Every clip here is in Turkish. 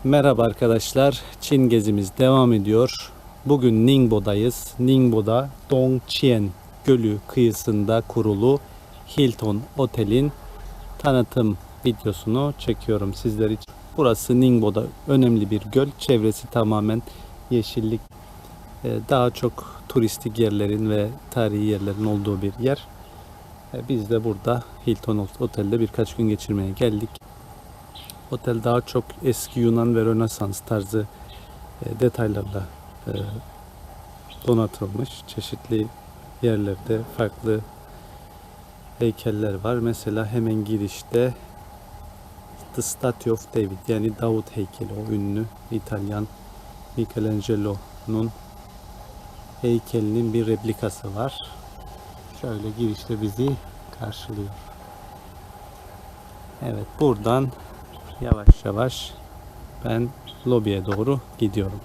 Merhaba arkadaşlar, Çin gezimiz devam ediyor. Bugün Ningbo'dayız. Ningbo'da Dongqian Gölü kıyısında kurulu Hilton Otel'in tanıtım videosunu çekiyorum sizler için. Burası Ningbo'da önemli bir göl. Çevresi tamamen yeşillik. Daha çok turistik yerlerin ve tarihi yerlerin olduğu bir yer. Biz de burada Hilton Otel'de birkaç gün geçirmeye geldik. Otel daha çok eski Yunan ve Rönesans tarzı detaylarla donatılmış. Çeşitli yerlerde farklı heykeller var. Mesela hemen girişte The Statue of David, yani Davut heykeli, o ünlü İtalyan Michelangelo'nun heykelinin bir replikası var. Şöyle girişte bizi karşılıyor. Evet, buradan yavaş yavaş ben lobiye doğru gidiyorum.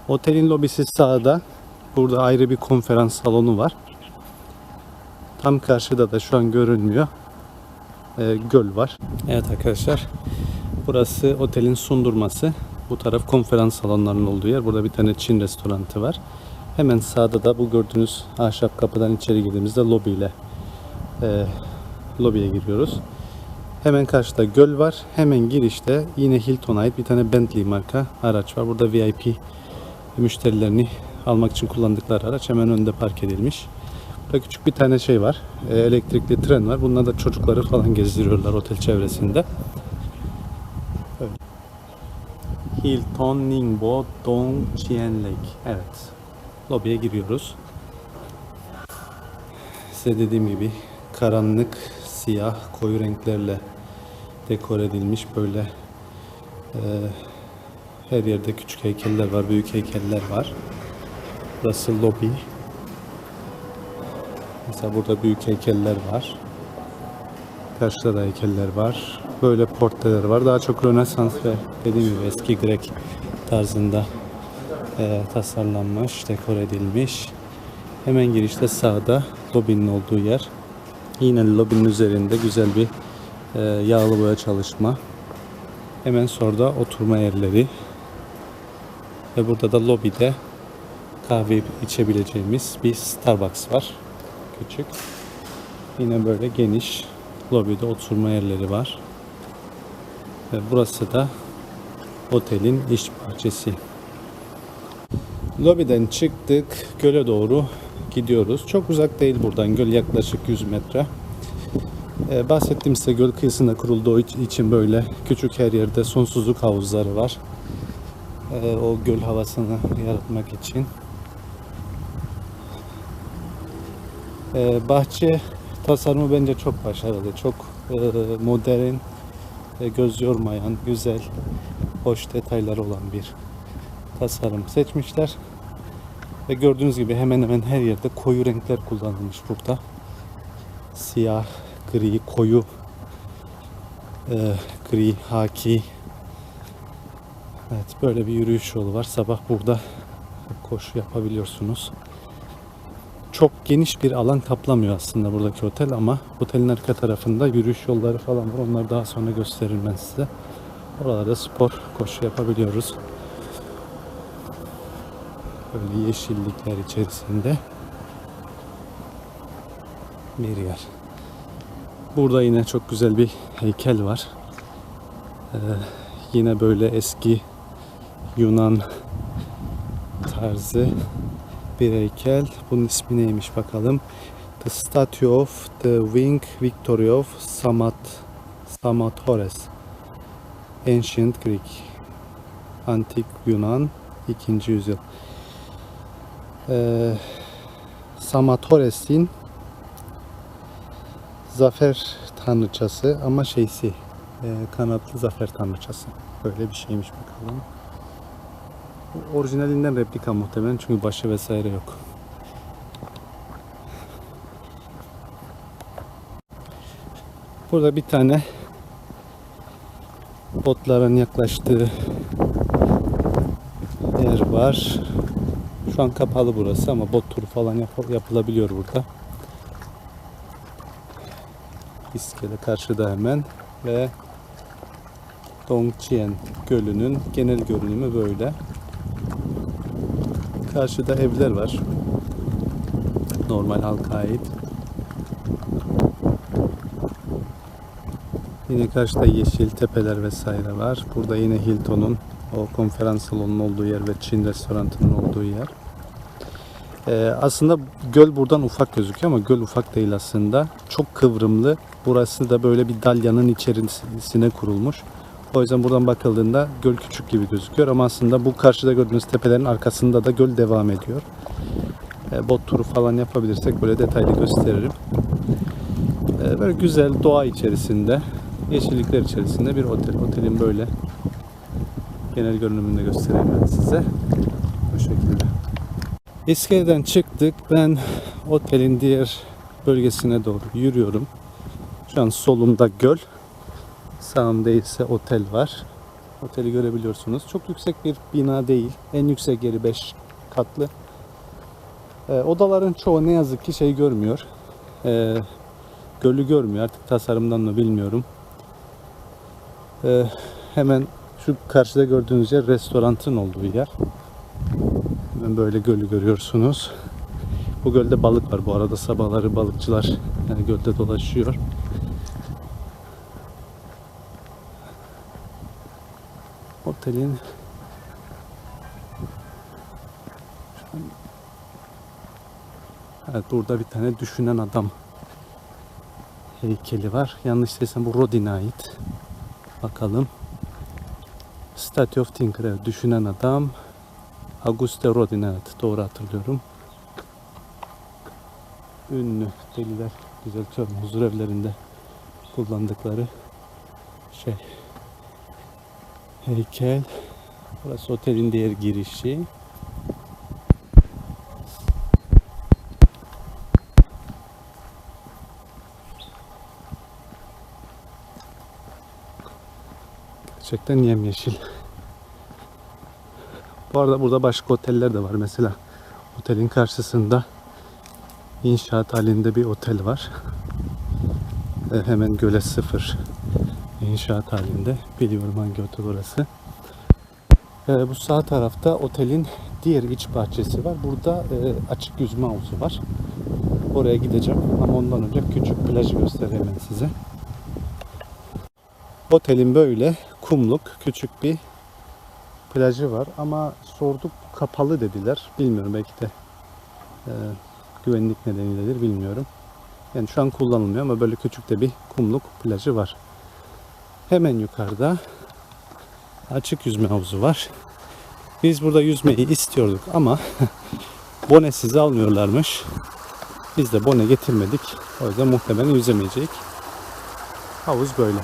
Otelin lobisi sağda. Burada ayrı bir konferans salonu var. Tam karşıda da şu an görünmüyor, göl var. Evet arkadaşlar, burası otelin sundurması. Bu taraf konferans salonlarının olduğu yer. Burada bir tane Çin restoranı var. Hemen sağda da bu gördüğünüz ahşap kapıdan içeri girdiğimizde lobiye giriyoruz. Hemen karşıda göl var. Hemen girişte yine Hilton'a ait bir tane Bentley marka araç var. Burada VIP müşterilerini almak için kullandıkları araç hemen önünde park edilmiş. Burada küçük bir tane şey var. Elektrikli tren var. Bunlar da çocukları falan gezdiriyorlar otel çevresinde. Öyle. Hilton Ningbo Dongqian Lake. Evet. Lobiye giriyoruz. Size dediğim gibi karanlık, siyah, koyu renklerle dekor edilmiş böyle her yerde küçük heykeller var, büyük heykeller var. Burası lobi. Mesela burada büyük heykeller var. Karşıda da heykeller var. Böyle portreler var. Daha çok Rönesans ve dediğim gibi eski Grek tarzında tasarlanmış, dekor edilmiş. Hemen girişte sağda lobinin olduğu yer. Yine lobinin üzerinde güzel bir yağlı boya çalışma. Hemen sonra oturma yerleri. Ve burada da lobide kahve içebileceğimiz bir Starbucks var. Küçük. Yine böyle geniş lobide oturma yerleri var. Ve burası da otelin iş bahçesi. Lobiden çıktık. Göle doğru gidiyoruz. Çok uzak değil buradan. Göl yaklaşık 100 metre. Bahsettiğim size göl kıyısında kurulduğu için böyle küçük her yerde sonsuzluk havuzları var. O göl havasını yaratmak için. Bahçe tasarımı bence çok başarılı. Çok modern, göz yormayan, güzel, hoş detayları olan bir tasarım seçmişler. Ve gördüğünüz gibi hemen hemen her yerde koyu renkler kullanılmış burada. Siyah, gri, koyu, gri, haki. Evet, böyle bir yürüyüş yolu var. Sabah burada koşu yapabiliyorsunuz. Çok geniş bir alan kaplamıyor aslında buradaki otel ama otelin arka tarafında yürüyüş yolları falan var. Onları daha sonra gösteririm ben size. Oralarda spor, koşu yapabiliyoruz. Böyle yeşillikler içerisinde bir yer. Burada yine çok güzel bir heykel var. Yine böyle eski Yunan tarzı bir heykel. Bunun ismi neymiş bakalım. The Statue of the Winged Victory of Samatores. Ancient Greek. Antik Yunan 2. yüzyıl. Samatores'in zafer tanrıçası ama kanatlı zafer tanrıçası. Böyle bir şeymiş bakalım. Orijinalinden replika muhtemelen çünkü başı vesaire yok. Burada bir tane botların yaklaştığı yer var. Şu an kapalı burası ama bot turu falan yapılabiliyor burada. İskele karşıda hemen ve Dongchien Gölü'nün genel görünümü böyle. Karşıda evler var. Normal halka ait. Yine karşıda yeşil tepeler vesaire var. Burada yine Hilton'un o konferans salonunun olduğu yer ve Çin restoranının olduğu yer. Aslında göl buradan ufak gözüküyor ama göl ufak değil aslında. Çok kıvrımlı. Burası da böyle bir dalyanın içerisine kurulmuş. O yüzden buradan bakıldığında göl küçük gibi gözüküyor ama aslında bu karşıda gördüğünüz tepelerin arkasında da göl devam ediyor. Bot turu falan yapabilirsek böyle detaylı gösteririm. Böyle güzel doğa içerisinde, yeşillikler içerisinde bir otel. Otelin böyle genel görünümünü de göstereyim ben size. Bu şekilde. İskele'den çıktık. Ben otelin diğer bölgesine doğru yürüyorum. Şu an solumda göl. Sağımda ise otel var. Oteli görebiliyorsunuz. Çok yüksek bir bina değil. En yüksek yeri 5 katlı. Odaların çoğu ne yazık ki şey görmüyor. Gölü görmüyor. Artık tasarımdan mı bilmiyorum. Hemen şu karşıda gördüğünüz yer restoranın olduğu yer. Hemen böyle gölü görüyorsunuz. Bu gölde balık var. Bu arada sabahları balıkçılar yani gölde dolaşıyor. Otelin evet, burada bir tane düşünen adam heykeli var. Yanlış değilsem bu Rodin'e ait. Bakalım. Statue of Thinker, evet, düşünen adam. Auguste Rodin, evet, doğru hatırlıyorum. Ünlü deliler düzeltiyorum, huzur evlerinde kullandıkları şey heykel. Burası otelin diğer girişi. Gerçekten yemyeşil. Bu arada burada başka oteller de var. Mesela otelin karşısında inşaat halinde bir otel var. Hemen göle sıfır inşaat halinde. Biliyorum hangi otel orası. Bu sağ tarafta otelin diğer iç bahçesi var. Burada açık yüzme havuzu var. Oraya gideceğim ama ondan önce küçük plajı göstereyim ben size. Otelin böyle kumluk küçük bir plajı var ama sorduk kapalı dediler. Bilmiyorum, belki de güvenlik nedeniyledir, bilmiyorum. Yani şu an kullanılmıyor ama böyle küçük de bir kumluk plajı var. Hemen yukarıda açık yüzme havuzu var. Biz burada yüzmeyi istiyorduk ama bonesiz almıyorlarmış. Biz de bone getirmedik. O yüzden muhtemelen yüzemeyecek. Havuz böyle.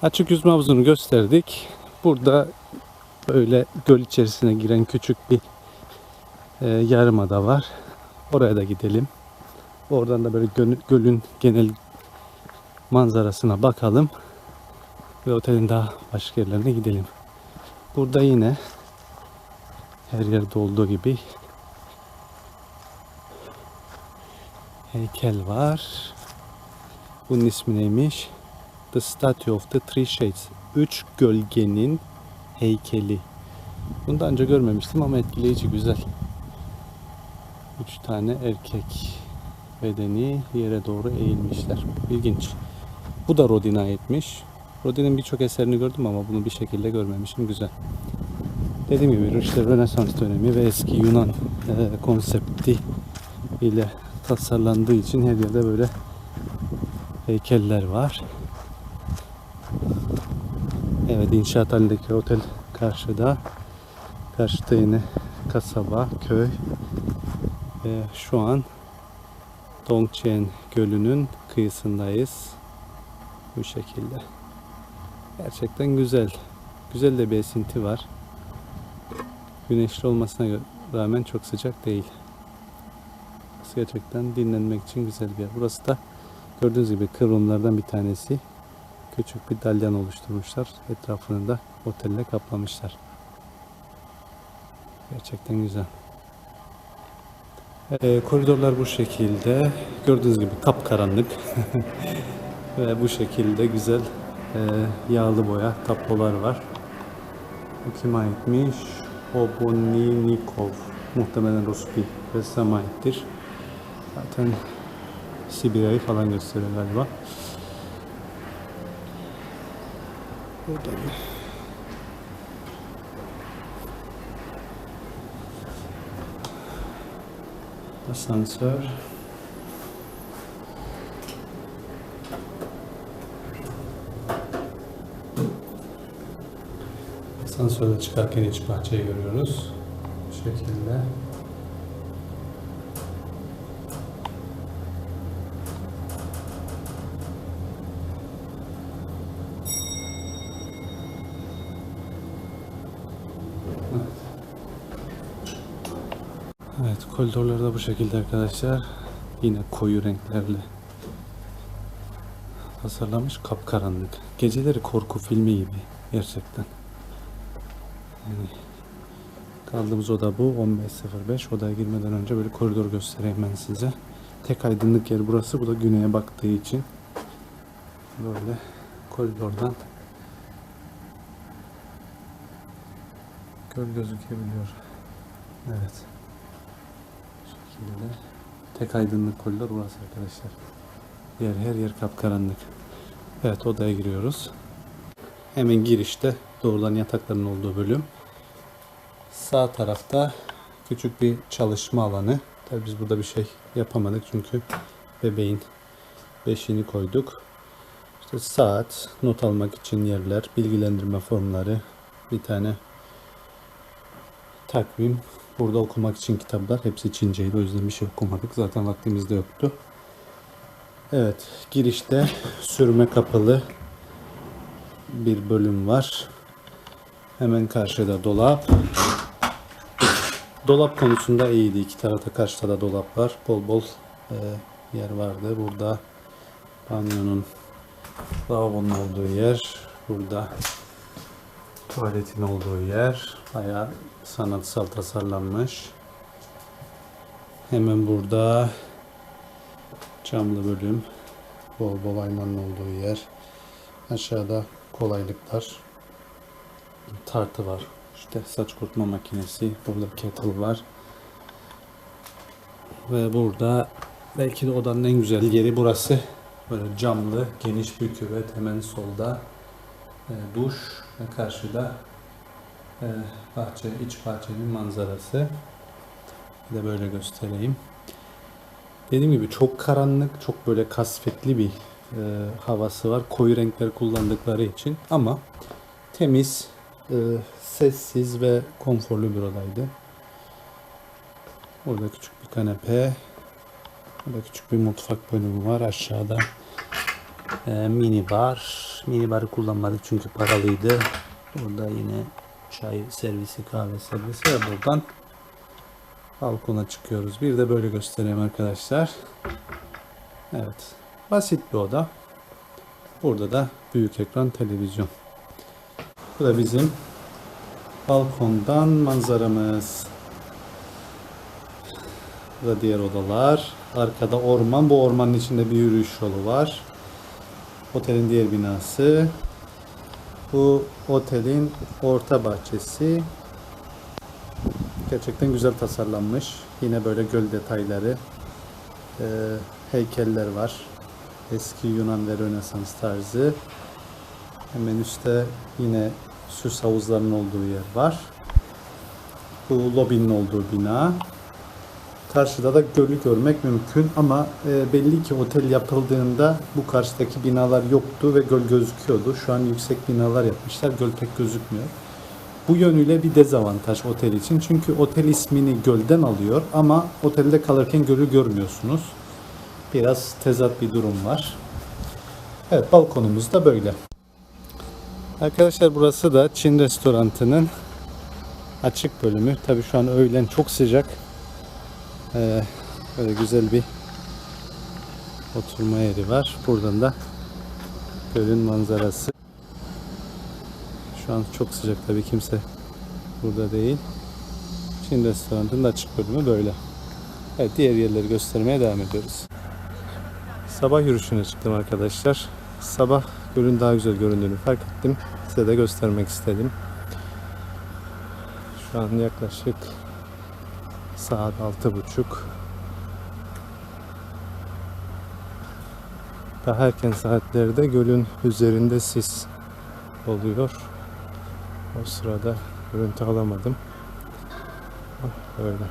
Açık yüzme havuzunu gösterdik. Burada böyle göl içerisine giren küçük bir yarımada var. Oraya da gidelim. Oradan da böyle gölün genel manzarasına bakalım. Ve otelin daha başka yerlerine gidelim. Burada yine her yerde olduğu gibi heykel var. Bunun ismi neymiş? The Statue of the Three Shades. 3 gölgenin heykeli. Bunu daha önce görmemiştim ama etkileyici, güzel. 3 tane erkek bedeni yere doğru eğilmişler. İlginç. Bu da Rodin'e aitmiş. Rodin'in birçok eserini gördüm ama bunu bir şekilde görmemişim. Güzel. Dediğim gibi işte Rönesans dönemi ve eski Yunan konsepti ile tasarlandığı için her yerde böyle heykeller var. Evet, inşaat halindeki otel karşıda. Karşıda yine kasaba, köy. Şu an Dongchien Gölü'nün kıyısındayız. Bu şekilde. Gerçekten güzel. Güzel de bir esinti var. Güneşli olmasına rağmen çok sıcak değil. Gerçekten dinlenmek için güzel bir yer. Burası da gördüğünüz gibi kıvrımlardan bir tanesi. Küçük bir dalyan oluşturmuşlar. Etrafını da otelle kaplamışlar. Gerçekten güzel. Koridorlar bu şekilde. Gördüğünüz gibi kapkaranlık. Ve bu şekilde güzel yağlı boya tablolar var. Bu kime aitmiş? Oboninikov. Muhtemelen Rus bir ressama aittir. Zaten Sibirya'yı falan gösteriyor galiba. Buradan. Asansör. Asansörde çıkarken iç bahçeyi görüyoruz. Bu şekilde. Evet, koridorları da bu şekilde arkadaşlar. Yine koyu renklerle tasarlamış, kapkaranlık. Geceleri korku filmi gibi gerçekten. Yani kaldığımız oda bu. 15.05. Odaya girmeden önce böyle koridor göstereyim ben size. Tek aydınlık yer burası. Bu da güneye baktığı için böyle koridordan göl gözükebiliyor. Evet. Bu şekilde. Tek aydınlık koridor burası arkadaşlar. Her yer kapkaranlık. Evet, odaya giriyoruz. Hemen girişte doğrudan yatakların olduğu bölüm. Sağ tarafta küçük bir çalışma alanı. Tabii biz burada bir şey yapamadık çünkü bebeğin beşiğini koyduk. İşte saat, not almak için yerler, bilgilendirme formları, bir tane takvim. Burada okumak için kitaplar. Hepsi Çinceydi, o yüzden bir şey okumadık. Zaten vaktimiz de yoktu. Evet, girişte sürme kapalı bir bölüm var. Hemen karşıda dolap. Dolap konusunda iyiydi. İki tarafta, karşıda da dolap var. Bol bol yer vardı. Burada banyonun, lavabonun olduğu yer. Burada tuvaletin olduğu yer. Bayağı sanatsal tasarlanmış. Hemen burada camlı bölüm. Bol bol aynanın olduğu yer. Aşağıda kolaylıklar. Tartı var. İşte saç kurutma makinesi. Burada kettle var. Ve burada belki de odanın en güzel yeri burası. Böyle camlı, geniş bir küvet. Hemen solda duş ve karşıda bahçe, iç bahçenin manzarası. Bir de böyle göstereyim. Dediğim gibi çok karanlık, çok böyle kasvetli bir havası var. Koyu renkler kullandıkları için ama temiz, sessiz ve konforlu bir odaydı. Burada küçük bir kanepe. Burada küçük bir mutfak bölümü var. Aşağıda mini bar. Mini barı kullanmadık çünkü paralıydı. Burada yine çay servisi, kahve servisi ve buradan balkona çıkıyoruz. Bir de böyle göstereyim arkadaşlar. Evet. Basit bir oda. Burada da büyük ekran televizyon. Bu da bizim balkondan manzaramız. Bu da diğer odalar. Arkada orman. Bu ormanın içinde bir yürüyüş yolu var. Otelin diğer binası. Bu otelin orta bahçesi. Gerçekten güzel tasarlanmış. Yine böyle göl detayları. Heykeller var. Eski Yunan ve Rönesans tarzı. Hemen üstte yine süs havuzlarının olduğu yer var. Bu lobinin olduğu bina. Karşıda da gölü görmek mümkün ama belli ki otel yapıldığında bu karşıdaki binalar yoktu ve göl gözüküyordu. Şu an yüksek binalar yapmışlar. Göl pek gözükmüyor. Bu yönüyle bir dezavantaj otel için. Çünkü otel ismini gölden alıyor ama otelde kalırken gölü görmüyorsunuz. Biraz tezat bir durum var. Evet, balkonumuz da böyle. Arkadaşlar burası da Çin restoranının açık bölümü. Tabii şu an öğlen çok sıcak. Böyle güzel bir oturma yeri var. Buradan da gölün manzarası. Şu an çok sıcak, tabii kimse burada değil. Çin restoranının açık bölümü böyle. Evet, diğer yerleri göstermeye devam ediyoruz. Sabah yürüyüşüne çıktım arkadaşlar. Sabah gölün daha güzel göründüğünü fark ettim. Size de göstermek istedim. Şu an yaklaşık saat 6:30. Daha erken saatlerde gölün üzerinde sis oluyor. O sırada görüntü alamadım. Böyle.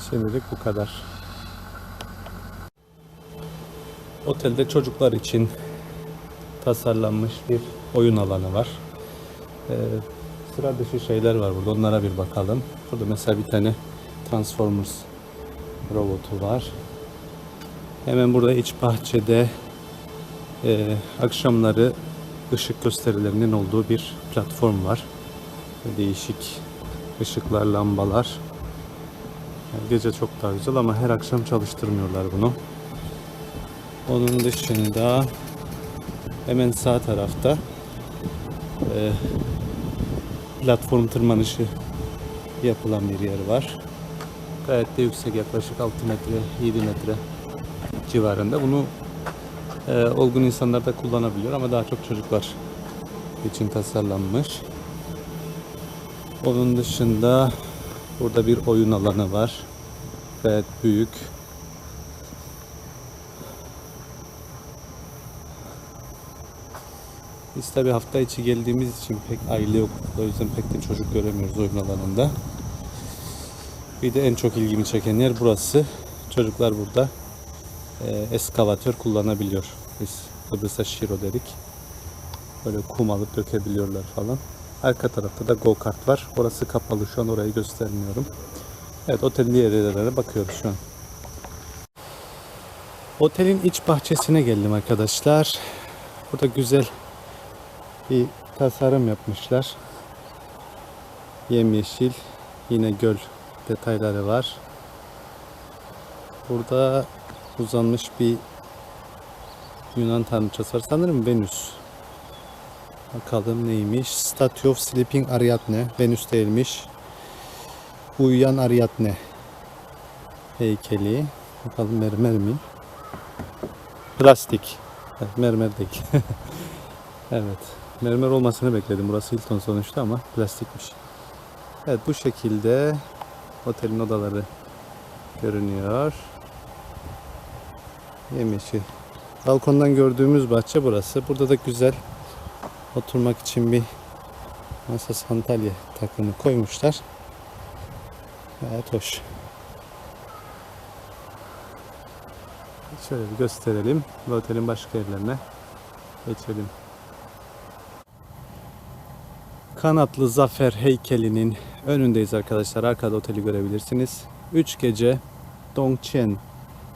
Şimdilik bu kadar. Otelde çocuklar için tasarlanmış bir oyun alanı var. Sıra dışı şeyler var burada. Onlara bir bakalım. Burada mesela bir tane Transformers robotu var. Hemen burada iç bahçede akşamları ışık gösterilerinin olduğu bir platform var. Değişik ışıklar, lambalar. Yani gece çok daha güzel ama her akşam çalıştırmıyorlar bunu. Onun dışında hemen sağ tarafta platform tırmanışı yapılan bir yer var. Gayet de yüksek, yaklaşık 6 metre, 7 metre civarında. Bunu olgun insanlar da kullanabiliyor ama daha çok çocuklar için tasarlanmış. Onun dışında burada bir oyun alanı var. Gayet büyük. Biz tabi hafta içi geldiğimiz için pek aile yok. O yüzden pek de çocuk göremiyoruz oyun alanında. Bir de en çok ilgimi çeken yer burası. Çocuklar burada eskavatör kullanabiliyor. Biz Kıbrıs'a şiro dedik. Böyle kum alıp dökebiliyorlar falan. Arka tarafta da go kart var. Orası kapalı, şu an orayı göstermiyorum. Evet, otelin diğer yerlere bakıyoruz şu an. Otelin iç bahçesine geldim arkadaşlar. Burada güzel bir tasarım yapmışlar. Yemyeşil, yine göl detayları var. Burada uzanmış bir Yunan tanrıçası var. Sanırım Venüs. Bakalım neymiş? Statue of Sleeping Ariadne. Venüs değilmiş. Uyuyan Ariadne heykeli. Bakalım mermer mi? Plastik. Evet, mermer değil. Evet. Mermer olmasını bekledim. Burası Hilton sonuçta ama plastikmiş. Evet, bu şekilde otelin odaları görünüyor. Yemyeşil. Balkondan gördüğümüz bahçe burası. Burada da güzel oturmak için bir masa sandalye takımı koymuşlar. Evet, hoş. Şöyle bir gösterelim ve otelin başka yerlerine geçelim. Kanatlı Zafer heykelinin önündeyiz arkadaşlar. Arkada oteli görebilirsiniz. 3 gece Dongchen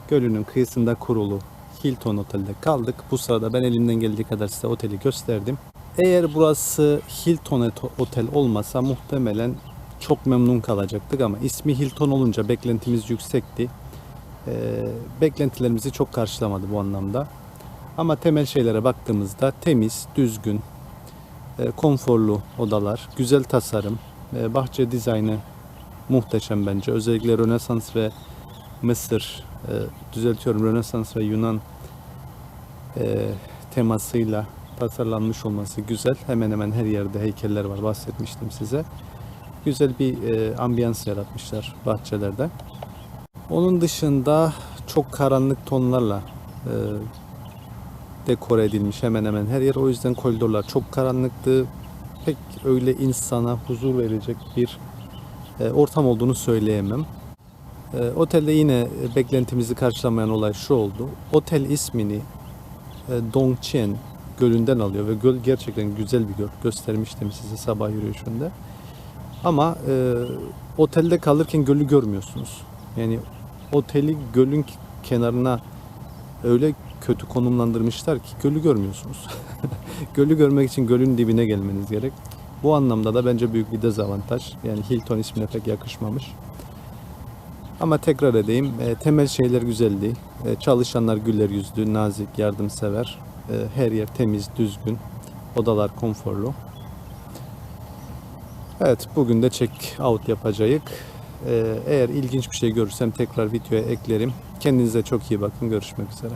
Gölü'nün kıyısında kurulu Hilton Otel'de kaldık. Bu sırada ben elimden geldiği kadar size oteli gösterdim. Eğer burası Hilton Otel olmasa muhtemelen çok memnun kalacaktık ama ismi Hilton olunca beklentimiz yüksekti. Beklentilerimizi çok karşılamadı bu anlamda. Ama temel şeylere baktığımızda temiz, düzgün, Konforlu odalar, güzel tasarım, bahçe dizaynı muhteşem bence. Özellikle Rönesans ve Mısır, Rönesans ve Yunan temasıyla tasarlanmış olması güzel. Hemen hemen her yerde heykeller var, bahsetmiştim size. Güzel bir ambiyans yaratmışlar bahçelerde. Onun dışında çok karanlık tonlarla dekore edilmiş hemen hemen her yer. O yüzden koridorlar çok karanlıktı. Pek öyle insana huzur verecek bir ortam olduğunu söyleyemem. Otelde yine beklentimizi karşılamayan olay şu oldu. Otel ismini Dongqian Gölü'nden alıyor ve göl gerçekten güzel bir göl. Göstermiştim size sabah yürüyüşünde. Ama otelde kalırken gölü görmüyorsunuz. Yani oteli gölün kenarına öyle kötü konumlandırmışlar ki gölü görmüyorsunuz. Gölü görmek için gölün dibine gelmeniz gerek. Bu anlamda da bence büyük bir dezavantaj. Yani Hilton ismine pek yakışmamış. Ama tekrar edeyim, temel şeyler güzeldi. Çalışanlar güler yüzlü, nazik, yardımsever. Her yer temiz, düzgün. Odalar konforlu. Evet, bugün de check out yapacağız. Eğer ilginç bir şey görürsem tekrar videoya eklerim. Kendinize çok iyi bakın. Görüşmek üzere.